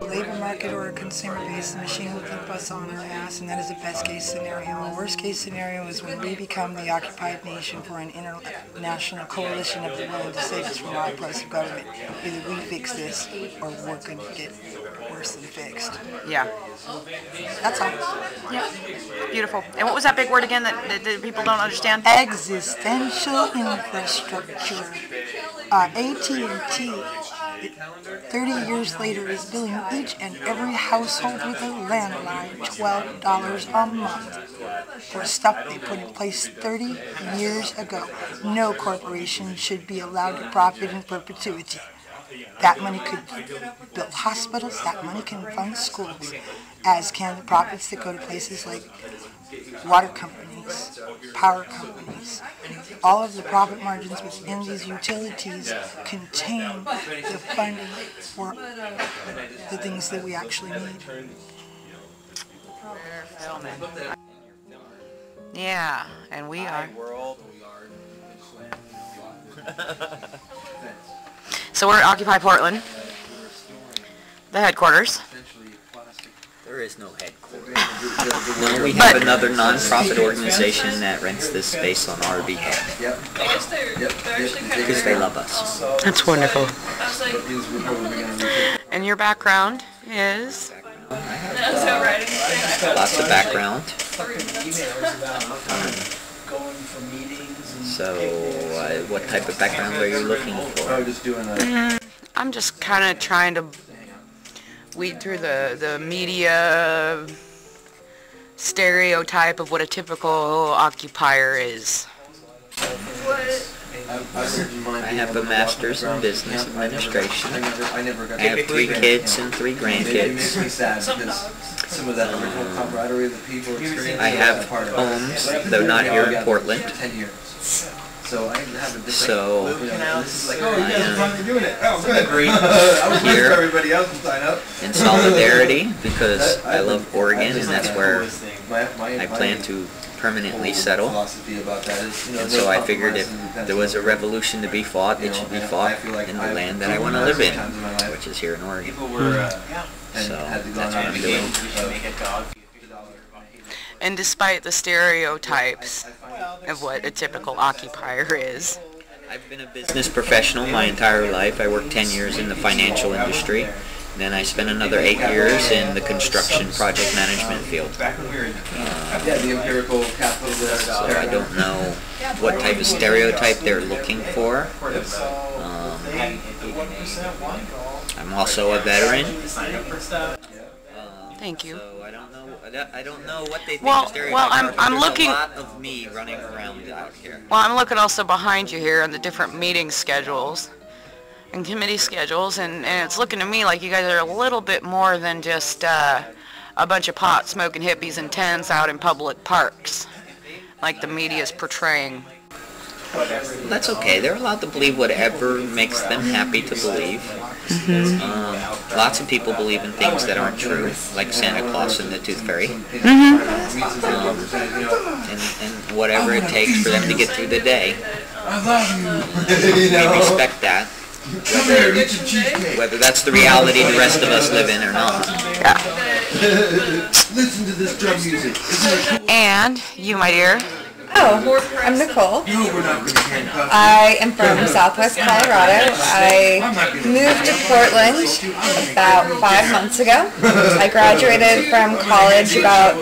labor market or a consumer base, the machine will keep us on our ass, and that is a best case scenario. A worst case scenario is when we become the occupied nation for an international coalition of the willing to save us from our oppressive government. Either we fix this or we're going to get worse than fixed. Yeah. That's all. Yeah. Beautiful. And what was that big word again that people don't understand? Existential infrastructure. AT&T, 30 years later, is billing each and every household with a landline $12 a month for stuff they put in place 30 years ago. No corporation should be allowed to profit in perpetuity. That money could build hospitals, that money can fund schools, as can the profits that go to places like water companies, power companies. All of the profit margins within these utilities contain the funding for the things that we actually need. Yeah, and we are. So we're at Occupy Portland, the headquarters. There is no headquarters. No, we have another non-profit organization that rents this space on our behalf. Because they love us. That's wonderful. And your background is? Lots of background. So, what type of background are you looking for? I'm just kind of trying to weed through the media stereotype of what a typical occupier is. I have a master's in business administration. I have 3 kids and 3 grandkids. I have homes, though not here in Portland. So I am here in solidarity because I love Oregon and that's where I plan to permanently settle. And so I figured if there was a revolution to be fought, it should be fought in the land that I want to live in, which is here in Oregon. So that's what I'm doing. And despite the stereotypes of what a typical occupier is. I've been a business professional my entire life. I worked 10 years in the financial industry. Then I spent another 8 years in the construction project management field. So I don't know what type of stereotype they're looking for. I'm also a veteran. Thank you. So I don't know what they think well, I'm looking. A lot of me running around out here. Well, I'm looking also behind you here on the different meeting schedules and committee schedules, and it's looking to me like you guys are a little bit more than just a bunch of pot-smoking hippies in tents out in public parks, like the media is portraying. That's okay. They're allowed to believe whatever makes them happy to believe. Lots of people believe in things that aren't true, like Santa Claus and the Tooth Fairy. And whatever it takes for them to get through the day. We respect that. Whether that's the reality the rest of us live in or not. Yeah. Listen to this drum music. And you, my dear. Oh, I'm Nicole. I am from Southwest Colorado. I moved to Portland about 5 months ago. I graduated from college about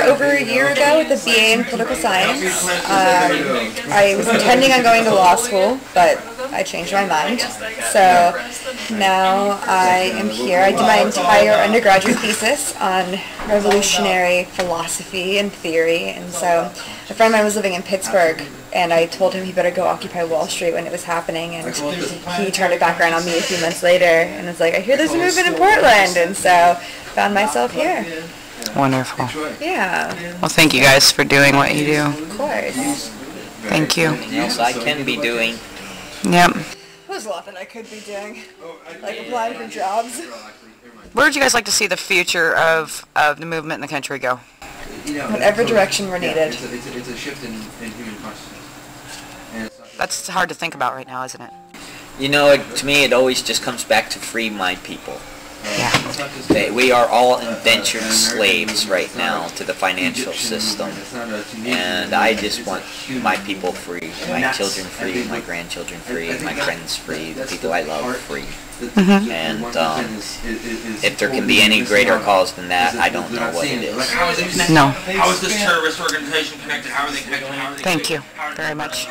over a year ago with a BA in political science. I was intending on going to law school, but I changed my mind. So now I am here. I did my entire undergraduate thesis on revolutionary philosophy and theory, and so a friend of mine was living in Pittsburgh, and I told him he better go occupy Wall Street when it was happening, and he turned it back around on me a few months later and was like, I hear there's a movement in Portland, and so found myself here. Wonderful. Yeah. Well, thank you guys for doing what you do. Of course. Thank you. Anything else I can be doing? Yep. There's a lot that I could be doing, like applying for jobs. Where would you guys like to see the future of the movement in the country go? Whatever direction we're needed. It's a shift in human consciousness. That's hard to think about right now, isn't it? You know, to me it always just comes back to free my people. We are all indentured slaves right now to the financial system, and I just want my people free, my children free, my grandchildren free, my friends free, the people I love free. And if there can be any greater cause than that, I don't know what it is. No. How is this terrorist organization connected? How are they connected? Thank you very much.